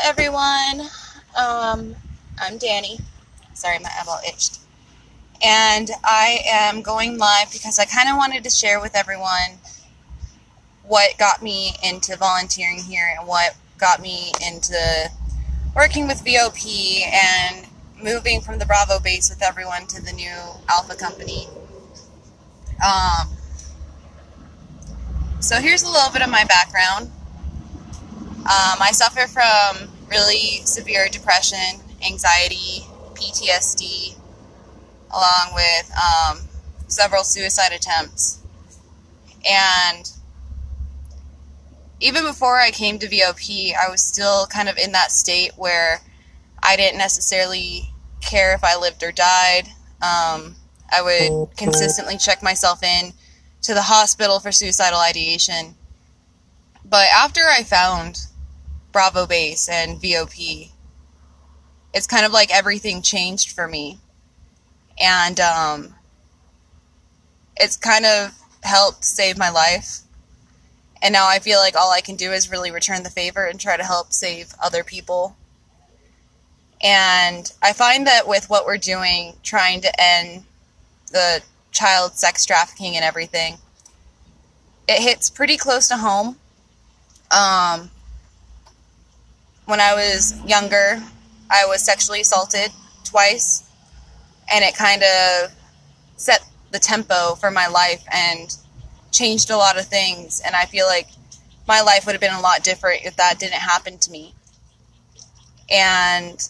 everyone. I'm Dani. Sorry, my eyeball itched. And I am going live because I kind of wanted to share with everyone what got me into volunteering here and what got me into working with VOP and moving from the Bravo base with everyone to the new Alpha company. So here's a little bit of my background. I suffer from really severe depression, anxiety, PTSD, along with several suicide attempts. And even before I came to VOP, I was still kind of in that state where I didn't necessarily care if I lived or died. I would consistently check myself in to the hospital for suicidal ideation. But after I found Bravo Base and VOP, it's kind of like everything changed for me. And it's kind of helped save my life. And now I feel like all I can do is really return the favor and try to help save other people. And I find that with what we're doing, trying to end the child sex trafficking and everything, it hits pretty close to home. When I was younger, I was sexually assaulted twice, and it kind of set the tempo for my life and changed a lot of things, and I feel like my life would have been a lot different if that didn't happen to me. And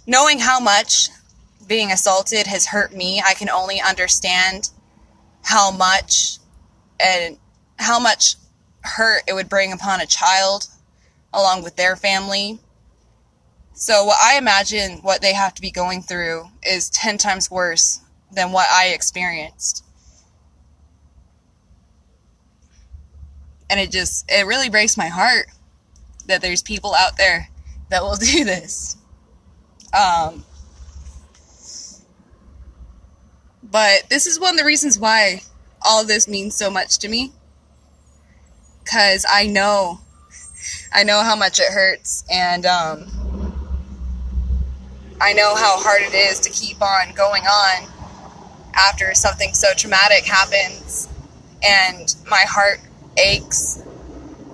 knowing how much being assaulted has hurt me, I can only understand how much hurt it would bring upon a child along with their family. So what I imagine what they have to be going through is 10 times worse than what I experienced. And it really breaks my heart that there's people out there that will do this. But this is one of the reasons why all of this means so much to me. 'Cause I know how much it hurts, and I know how hard it is to keep on going on after something so traumatic happens, and my heart aches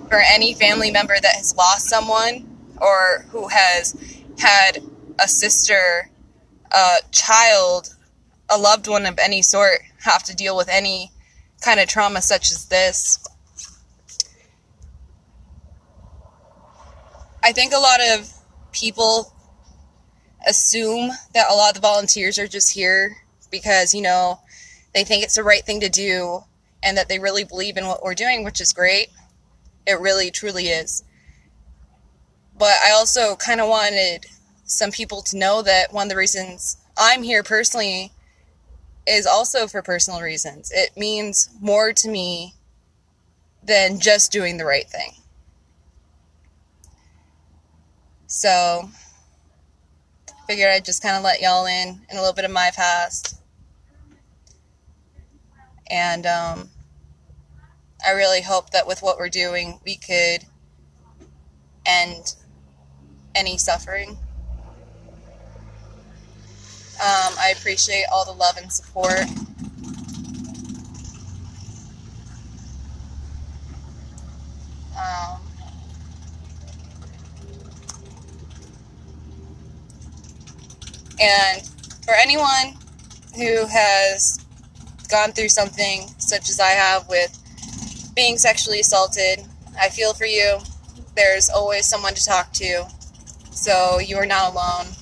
for any family member that has lost someone or who has had a sister, a child, a loved one of any sort have to deal with any kind of trauma such as this. I think a lot of people assume that a lot of the volunteers are just here because, they think it's the right thing to do and that they really believe in what we're doing, which is great. It really, truly is. But I also kind of wanted some people to know that one of the reasons I'm here personally is also for personal reasons. It means more to me than just doing the right thing. So, figured I'd just kind of let y'all in a little bit of my past. And I really hope that with what we're doing, we could end any suffering. I appreciate all the love and support. And for anyone who has gone through something such as I have with being sexually assaulted, I feel for you. There's always someone to talk to, so you are not alone.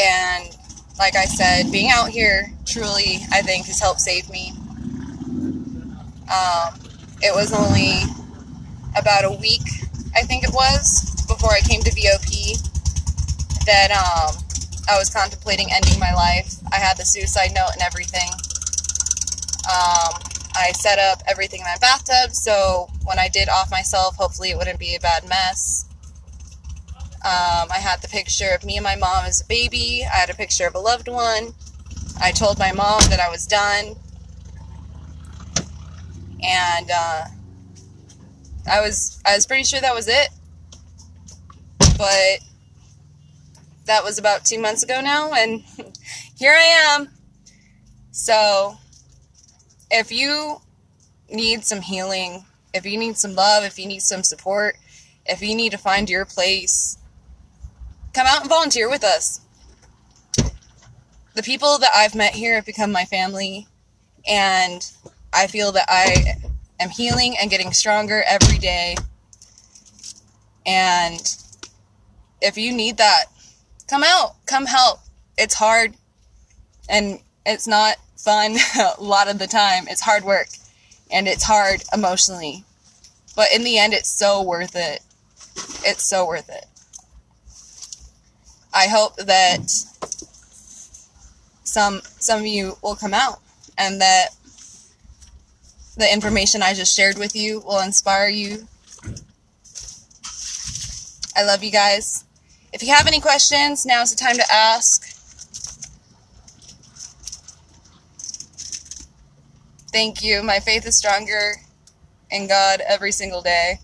And like I said, being out here truly, I think, has helped save me. It was only about a week, I think it was, before I came to VOP that I was contemplating ending my life. I had the suicide note and everything. I set up everything in my bathtub, so when I did off myself, hopefully it wouldn't be a bad mess. I had the picture of me and my mom as a baby. I had a picture of a loved one. I told my mom that I was done. And I was pretty sure that was it, but that was about 2 months ago now, and here I am. So if you need some healing, if you need some love, if you need some support, if you need to find your place, come out and volunteer with us. The people that I've met here have become my family, and I feel that I am healing and getting stronger every day. And if you need that, come out, come help. It's hard, and it's not fun a lot of the time. It's hard work, and it's hard emotionally. But in the end, it's so worth it. It's so worth it. I hope that some of you will come out, and that the information I just shared with you will inspire you. I love you guys. If you have any questions, now's the time to ask. Thank you. My faith is stronger in God every single day,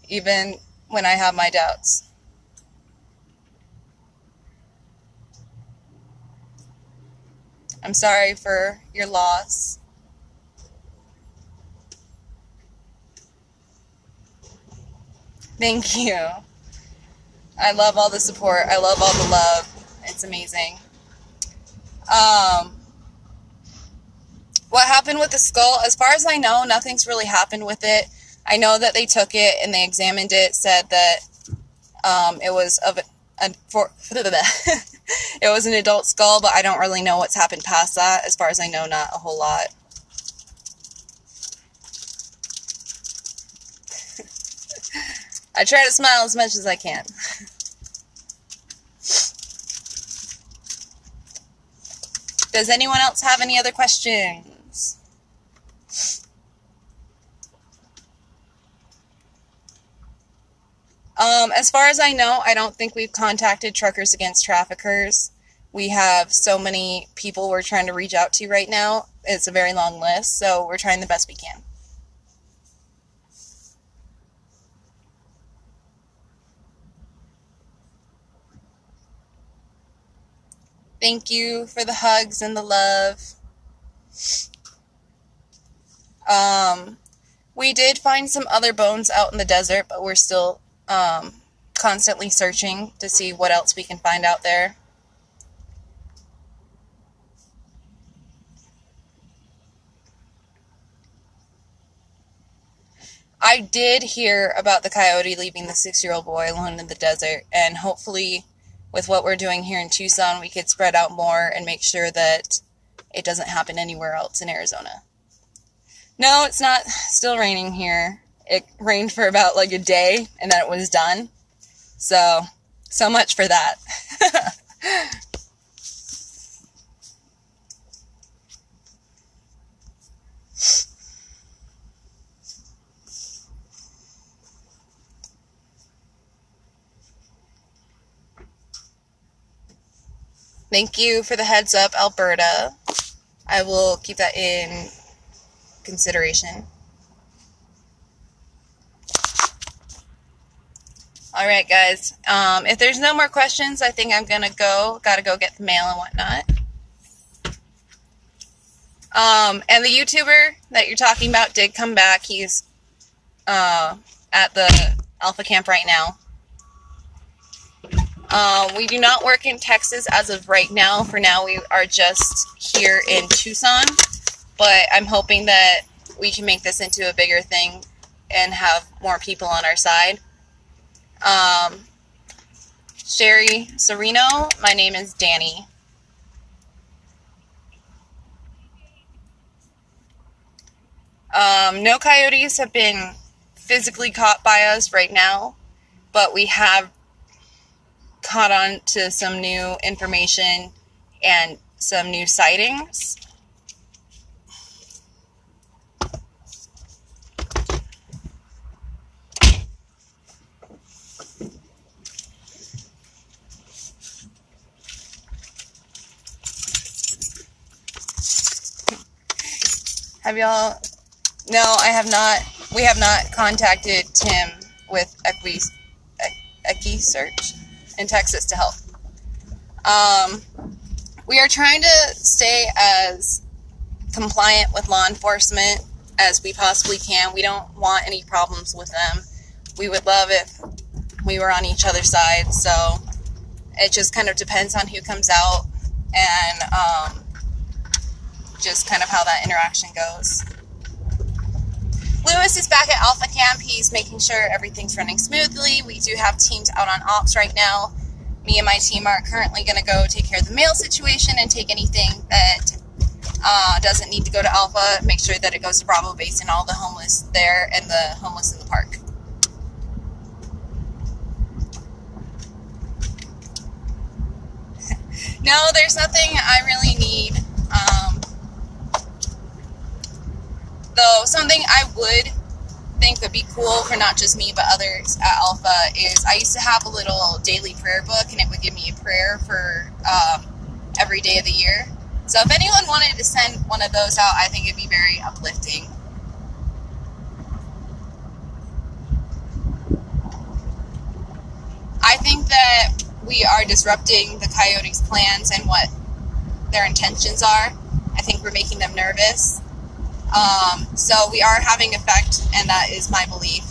even when I have my doubts. I'm sorry for your loss. Thank you. I love all the support. I love all the love. It's amazing. What happened with the skull? As far as I know, nothing's really happened with it. I know that they took it and they examined it, said that it was it was an adult skull, but I don't really know what's happened past that. As far as I know, not a whole lot. I try to smile as much as I can. Does anyone else have any other questions? As far as I know, I don't think we've contacted Truckers Against Traffickers. We have so many people we're trying to reach out to right now. It's a very long list, so we're trying the best we can. Thank you for the hugs and the love. We did find some other bones out in the desert, but we're still constantly searching to see what else we can find out there. I did hear about the coyote leaving the 6-year-old boy alone in the desert, and hopefully with what we're doing here in Tucson, we could spread out more and make sure that it doesn't happen anywhere else in Arizona. No, it's not still raining here. It rained for about like a day, and then it was done. So much for that. Thank you for the heads up, Alberta. I will keep that in consideration. Alright, guys. If there's no more questions, I think I'm gonna go. Gotta go get the mail and whatnot. And the YouTuber that you're talking about did come back. He's at the Alpha Camp right now. We do not work in Texas as of right now. For now, we are just here in Tucson. But I'm hoping that we can make this into a bigger thing and have more people on our side. Sherry Sereno, my name is Dani. No coyotes have been physically caught by us right now, but we have caught on to some new information and some new sightings. Have y'all? No, I have not We have not contacted Tim with Equi Search in Texas to help. We are trying to stay as compliant with law enforcement as we possibly can. We don't want any problems with them. We would love if we were on each other's side, so it just kind of depends on who comes out and just kind of how that interaction goes. Lewis is back at Alpha Camp. He's making sure everything's running smoothly. We do have teams out on ops right now. Me and my team are currently going to go take care of the mail situation and take anything that doesn't need to go to Alpha, make sure that it goes to Bravo Base and all the homeless there and the homeless in the park. No, there's nothing I really need. Though something I would think would be cool for not just me but others at Alpha is I used to have a little daily prayer book, and it would give me a prayer for every day of the year. So if anyone wanted to send one of those out, I think it'd be very uplifting. I think that we are disrupting the Coyotes' plans and what their intentions are. I think we're making them nervous. So we are having effect, and that is my belief.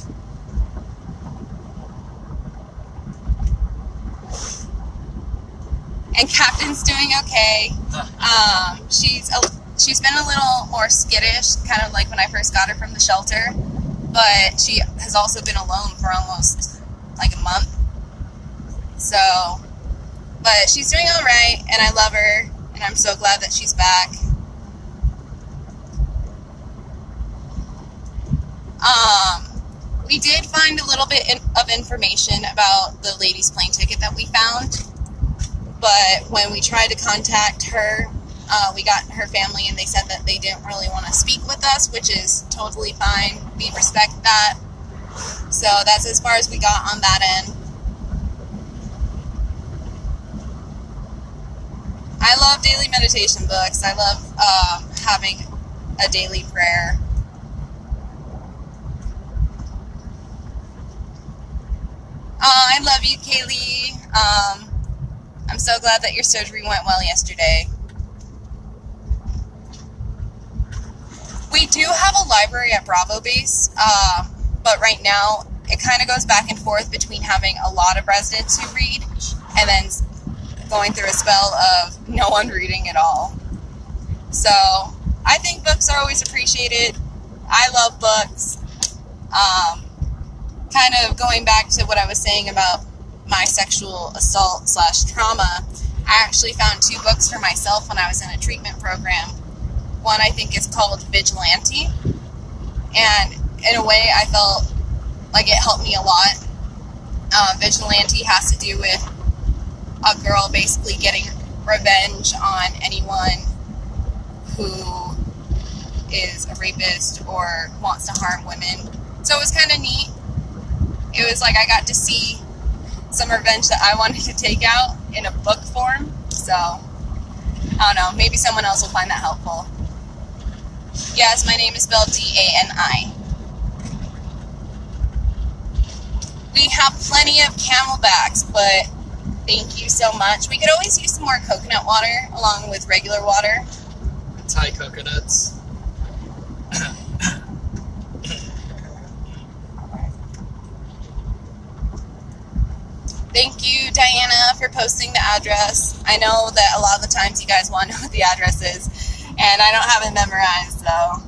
And Captain's doing okay. She's been a little more skittish, kind of like when I first got her from the shelter, but she has also been alone for almost like a month. So, but she's doing all right, and I love her, and I'm so glad that she's back. We did find a little bit of information about the lady's plane ticket that we found, but when we tried to contact her, we got her family and they said that they didn't really want to speak with us, which is totally fine. We respect that. So that's as far as we got on that end. I love daily meditation books. I love having a daily prayer. I love you, Kaylee. I'm so glad that your surgery went well yesterday. We do have a library at Bravo Base, but right now it kind of goes back and forth between having a lot of residents who read and then going through a spell of no one reading at all. So I think books are always appreciated. I love books. Kind of going back to what I was saying about my sexual assault / trauma, I actually found 2 books for myself when I was in a treatment program. One I think is called Vigilante, and in a way I felt like it helped me a lot. Vigilante has to do with a girl basically getting revenge on anyone who is a rapist or wants to harm women. So it was kind of neat. It was like I got to see some revenge that I wanted to take out in a book form. So, I don't know, maybe someone else will find that helpful. Yes, my name is spelled D-A-N-I. We have plenty of Camelbacks, but thank you so much. We could always use some more coconut water along with regular water. Thai coconuts. Thank you, Diana, for posting the address. I know that a lot of the times you guys want to know what the address is, and I don't have it memorized, so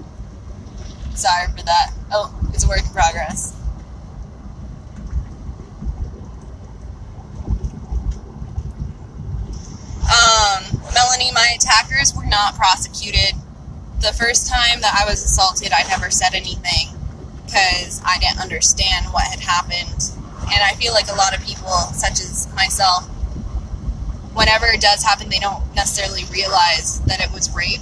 sorry for that. Oh, it's a work in progress. Melanie, my attackers were not prosecuted. The first time that I was assaulted, I never said anything because I didn't understand what had happened. And I feel like a lot of people, such as myself, whenever it does happen, they don't necessarily realize that it was rape.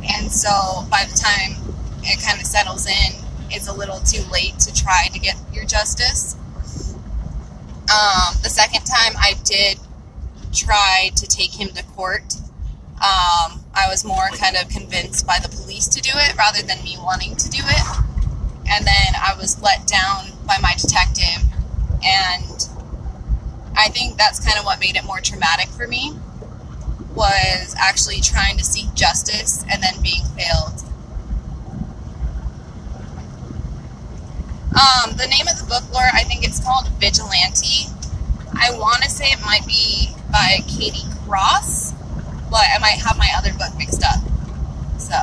And so by the time it kind of settles in, it's a little too late to try to get your justice. The second time I did try to take him to court, I was more kind of convinced by the police to do it rather than me wanting to do it. And think that's kind of what made it more traumatic for me, was actually trying to seek justice and then being failed. The name of the book, Laura, I think it's called Vigilante. I want to say it might be by Katie Cross, but I might have my other book mixed up. So.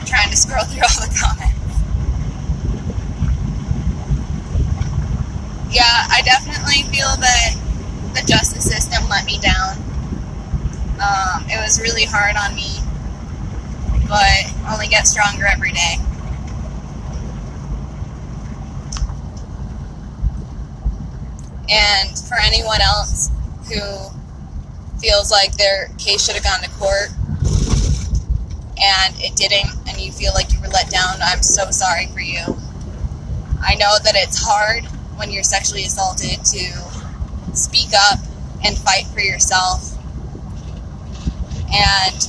Trying to scroll through all the comments. Yeah, I definitely feel that the justice system let me down. It was really hard on me, but only get stronger every day. And for anyone else who feels like their case should have gone to court and it didn't, and you feel like you were let down, I'm so sorry for you. I know that it's hard when you're sexually assaulted to speak up and fight for yourself. And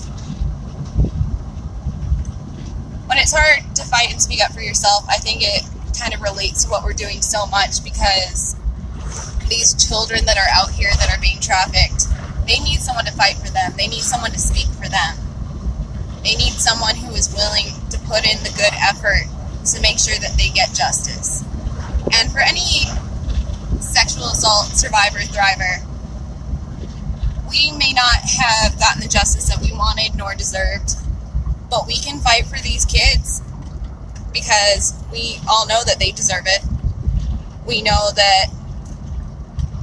when it's hard to fight and speak up for yourself, I think it kind of relates to what we're doing so much, because these children that are out here that are being trafficked, they need someone to fight for them. They need someone to speak for them. They need someone who is willing to put in the good effort to make sure that they get justice. And for any sexual assault survivor, thriver, we may not have gotten the justice that we wanted nor deserved, but we can fight for these kids because we all know that they deserve it. We know that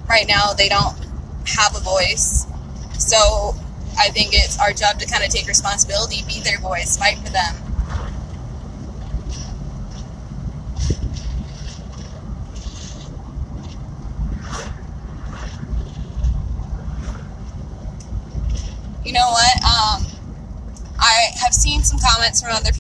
right now they don't have a voice. So I think it's our job to kind of take responsibility, be their voice, fight for them. You know what? I have seen some comments from other people